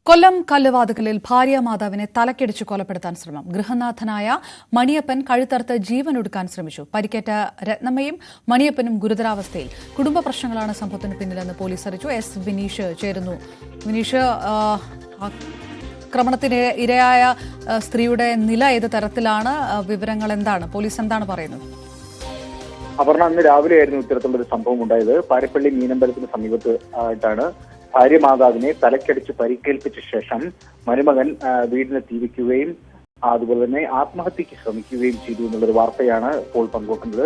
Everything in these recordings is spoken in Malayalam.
കൊല്ലം കല്ലുവാതുക്കലിൽ ഭാര്യാമാതാവിനെ തലക്കടിച്ച് കൊലപ്പെടുത്താൻ ശ്രമം. ഗൃഹനാഥനായ മണിയപ്പൻ കഴുത്തറുത്ത് ജീവനൊടുക്കാൻ ശ്രമിച്ചു. പരിക്കേറ്റ രത്നമ്മയും മണിയപ്പനും ഗുരുതരാവസ്ഥയിൽ. കുടുംബ പ്രശ്നങ്ങളാണ് സംഭവത്തിന് പിന്നിലെന്ന് പോലീസ് അറിയിച്ചു. എസ് വിനീഷ് ചേരുന്നു. വിനീഷ്, ആക്രമണത്തിന് ഇരയായ സ്ത്രീയുടെ നില ഏത് തരത്തിലാണ്? വിവരങ്ങൾ എന്താണ്? പോലീസ് എന്താണ് പറയുന്നത്? അപർണ, അന്ന് രാവിലെയായിരുന്നു ഇത്തരത്തിലുള്ള ഒരു സംഭവം ഉണ്ടായത്. പാരിപ്പള്ളി മീനമ്പലത്തിന് സമീപത്ത് ആയിട്ടാണ് ഭാര്യ മാതാവിനെ തലക്കടിച്ച് പരിക്കേൽപ്പിച്ച ശേഷം മരുമകൻ വീടിന് തീവയ്ക്കുകയും അതുപോലെ തന്നെ ആത്മഹത്യക്ക് ശ്രമിക്കുകയും ചെയ്തു എന്നുള്ളൊരു വാർത്തയാണ് ഇപ്പോൾ പങ്കുവെക്കുന്നത്.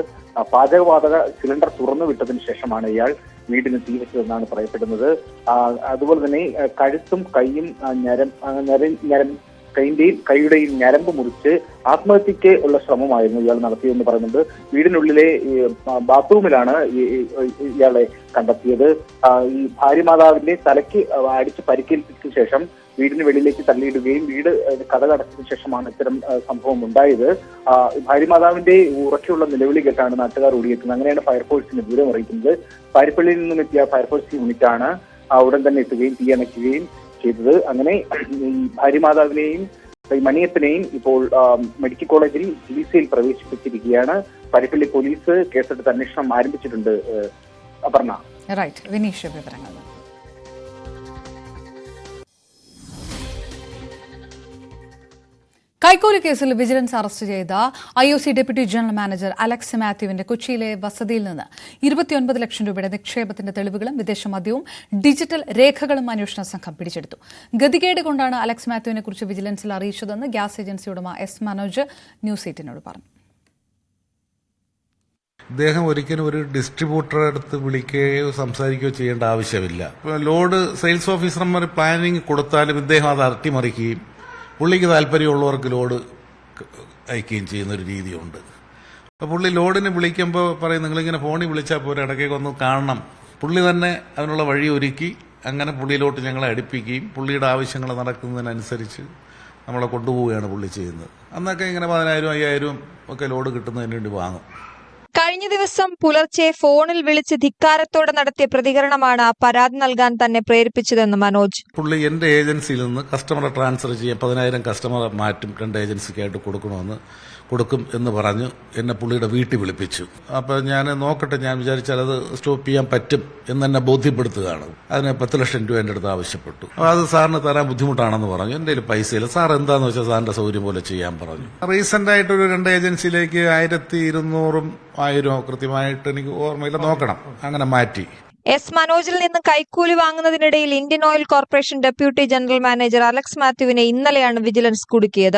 പാചകവാതക സിലിണ്ടർ തുറന്നു വിട്ടതിന് ശേഷമാണ് ഇയാൾ വീടിന് തീവച്ചതെന്നാണ് പറയപ്പെടുന്നത്. അതുപോലെ തന്നെ കഴുത്തും കൈയും കൈയുടെയും ഞരമ്പ് മുറിച്ച് ആത്മഹത്യക്ക് ഉള്ള ശ്രമമായിരുന്നു ഇയാൾ നടത്തിയതെന്ന് പറയുന്നുണ്ട്. വീടിനുള്ളിലെ ബാത്റൂമിലാണ് ഇയാളെ കണ്ടെത്തിയത്. ഈ ഭാര്യമാതാവിന്റെ തലയ്ക്ക് അടിച്ച് പരിക്കേൽപ്പിച്ച ശേഷം വീടിന് വെളിയിലേക്ക് തള്ളിയിടുകയും വീട് കതകടച്ചതിനു ശേഷമാണ് ഇത്തരം സംഭവം ഉണ്ടായത്. ഭാര്യമാതാവിന്റെ ഉറക്കെയുള്ള നിലവിളി കേട്ടാണ് നാട്ടുകാർ ഓടിയെത്തുന്നത്. അങ്ങനെയാണ് ഫയർഫോഴ്സിന് വിവരം അറിയിക്കുന്നത്. പാരിപ്പള്ളിയിൽ നിന്നും എത്തിയ ഫയർഫോഴ്സ് യൂണിറ്റാണ് ഉടൻ തന്നെ എത്തുകയും തീയണയ്ക്കുകയും ചെയ്തത്. അങ്ങനെ ഈ ഭാര്യമാതാവിനെയും മണിയപ്പനെയും ഇപ്പോൾ മെഡിക്കൽ കോളേജിൽ ചികിത്സയിൽ പ്രവേശിപ്പിച്ചിരിക്കുകയാണ്. പാരിപ്പള്ളി പോലീസ് കേസെടുത്ത് അന്വേഷണം ആരംഭിച്ചിട്ടുണ്ട്. അപർണ. റൈറ്റ്, വിനീഷ് വിവരങ്ങൾ. കൈക്കൂലി കേസിൽ വിജിലൻസ് അറസ്റ്റ് ചെയ്ത IOC deputy general manager Alex മാത്യുവിന്റെ കൊച്ചിയിലെ വസതിയിൽ നിന്ന് 29 ലക്ഷം രൂപയുടെ നിക്ഷേപത്തിന്റെ തെളിവുകളും വിദേശ മദ്യവും ഡിജിറ്റൽ രേഖകളും അന്വേഷണ സംഘം പിടിച്ചെടുത്തു. ഗതികേട് കൊണ്ടാണ് അലക്സ് മാത്യുവിനെ കുറിച്ച് വിജിലൻസിൽ അറിയിച്ചതെന്ന് ഗ്യാസ് ഏജൻസി ഉടമ എസ് മനോജ് ന്യൂസ് 8 പറഞ്ഞു. ഇദ്ദേഹം ഒരിക്കലും ഒരു ഡിസ്ട്രിബ്യൂട്ടറെ അടുത്ത് വിളിക്കുകയോ സംസാരിക്കുകയോ ചെയ്യേണ്ട ആവശ്യമില്ല. ലോഡ് സെയിൽസ് ഓഫീസർമാർ പ്ലാനിങ് കൊടുത്താലും ഇദ്ദേഹം അത് അട്ടിമറിക്കുകയും പുള്ളിക്ക് താല്പര്യമുള്ളവർക്ക് ലോഡ് അയക്കുകയും ചെയ്യുന്നൊരു രീതിയുണ്ട്. അപ്പോൾ പുള്ളി ലോഡിന് വിളിക്കുമ്പോൾ പറയും, നിങ്ങളിങ്ങനെ ഫോണിൽ വിളിച്ചാൽ പോരെ, ഇടയ്ക്കൊക്കെ ഒന്ന് കാണണം. പുള്ളി തന്നെ അതിനുള്ള വഴി ഒരുക്കി അങ്ങനെ പുള്ളിയിലോട്ട് ഞങ്ങളെ അടുപ്പിക്കുകയും പുള്ളിയുടെ ആവശ്യങ്ങൾ നടക്കുന്നതിനനുസരിച്ച് നമ്മളെ കൊണ്ടുപോവുകയാണ് പുള്ളി ചെയ്യുന്നത്. അന്നൊക്കെ ഇങ്ങനെ 10,000 5,000 ഒക്കെ ലോഡ് കിട്ടുന്നതിന് വേണ്ടി വാങ്ങും. കഴിഞ്ഞ ദിവസം പുലർച്ചെ ഫോണിൽ വിളിച്ച് ധിക്കാരത്തോടെ നടത്തിയ പ്രതികരണമാണ് പരാതി നൽകാൻ തന്നെ പ്രേരിപ്പിച്ചതെന്ന് മനോജ്. പുള്ളി എന്റെ ഏജൻസിയിൽ നിന്ന് കസ്റ്റമറെ ട്രാൻസ്ഫർ ചെയ്യാൻ 10,000 കസ്റ്റമറെ മാറ്റും, 2 ഏജൻസിക്കായിട്ട് കൊടുക്കും എന്ന് പറഞ്ഞു എന്നെ പുള്ളിയുടെ വീട്ടിൽ വിളിപ്പിച്ചു. അപ്പോൾ ഞാൻ നോക്കട്ടെ, ഞാൻ വിചാരിച്ചാൽ അത് സ്റ്റോപ്പ് ചെയ്യാൻ പറ്റും എന്ന് എന്നെ ബോധ്യപ്പെടുത്തുകയാണ്. അതിന് 10 ലക്ഷം രൂപ എൻ്റെ അടുത്ത് ആവശ്യപ്പെട്ടു. അപ്പോൾ അത് സാറിന് തരാൻ ബുദ്ധിമുട്ടാണെന്ന് പറഞ്ഞു. എൻ്റെ കയ്യിൽ പൈസയില്ല, സാർ എന്താന്ന് വെച്ചാൽ സാറിന്റെ സൗകര്യം പോലെ ചെയ്യാൻ പറഞ്ഞു. റീസെന്റ് ആയിട്ടൊരു 2 ഏജൻസിയിലേക്ക് 1,200 1000 കൃത്യമായിട്ട് എനിക്ക് ഓർമ്മയില്ല, നോക്കണം, അങ്ങനെ മാറ്റി. എസ് മനോജിൽ നിന്ന് കൈക്കൂലി വാങ്ങുന്നതിനിടയിൽ Indian oil corporation deputy general manager Alex മാത്യുവിനെ ഇന്നലെയാണ് വിജിലൻസ് കുടുക്കിയത്.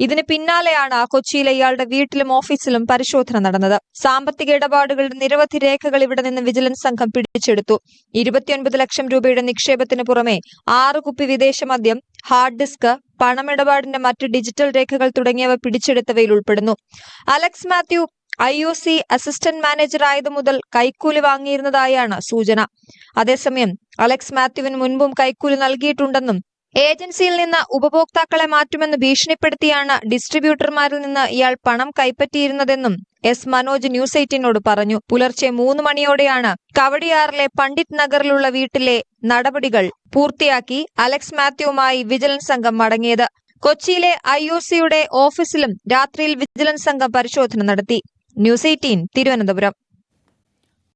ഇതിന് പിന്നാലെയാണ് കൊച്ചിയിലെ ഇയാളുടെ വീട്ടിലും ഓഫീസിലും പരിശോധന നടന്നത്. സാമ്പത്തിക ഇടപാടുകളുടെ നിരവധി രേഖകൾ ഇവിടെ നിന്ന് വിജിലൻസ് സംഘം പിടിച്ചെടുത്തു. 29 ലക്ഷം രൂപയുടെ നിക്ഷേപത്തിന് പുറമെ 6 കുപ്പി വിദേശ മദ്യം, ഹാർഡ് ഡിസ്ക്, പണമിടപാടിന്റെ മറ്റ് ഡിജിറ്റൽ രേഖകൾ തുടങ്ങിയവ പിടിച്ചെടുത്തവയിൽ ഉൾപ്പെടുന്നു. Alex Mathew IOC assistant manager ആയതു മുതൽ കൈക്കൂലി വാങ്ങിയിരുന്നതായാണ് സൂചന. അതേസമയം അലക്സ് മാത്യുവിന് മുൻപും കൈക്കൂലി നൽകിയിട്ടുണ്ടെന്നും ഏജൻസിയിൽ നിന്ന് ഉപഭോക്താക്കളെ മാറ്റുമെന്ന് ഭീഷണിപ്പെടുത്തിയാണ് ഡിസ്ട്രിബ്യൂട്ടർമാരിൽ നിന്ന് ഇയാൾ പണം കൈപ്പറ്റിയിരുന്നതെന്നും എസ് മനോജ് ന്യൂസ് 8 പറഞ്ഞു. പുലർച്ചെ 3 മണിയോടെയാണ് കവടിയാറിലെ പണ്ഡിറ്റ് നഗറിലുള്ള വീട്ടിലെ നടപടികൾ പൂർത്തിയാക്കി അലക്സ് മാത്യുവുമായി വിജിലൻസ് സംഘം മടങ്ങിയത്. കൊച്ചിയിലെ IOCയുടെ ഓഫീസിലും രാത്രിയിൽ വിജിലൻസ് സംഘം പരിശോധന നടത്തി. ന്യൂസ് 18 തിരുവനന്തപുരം.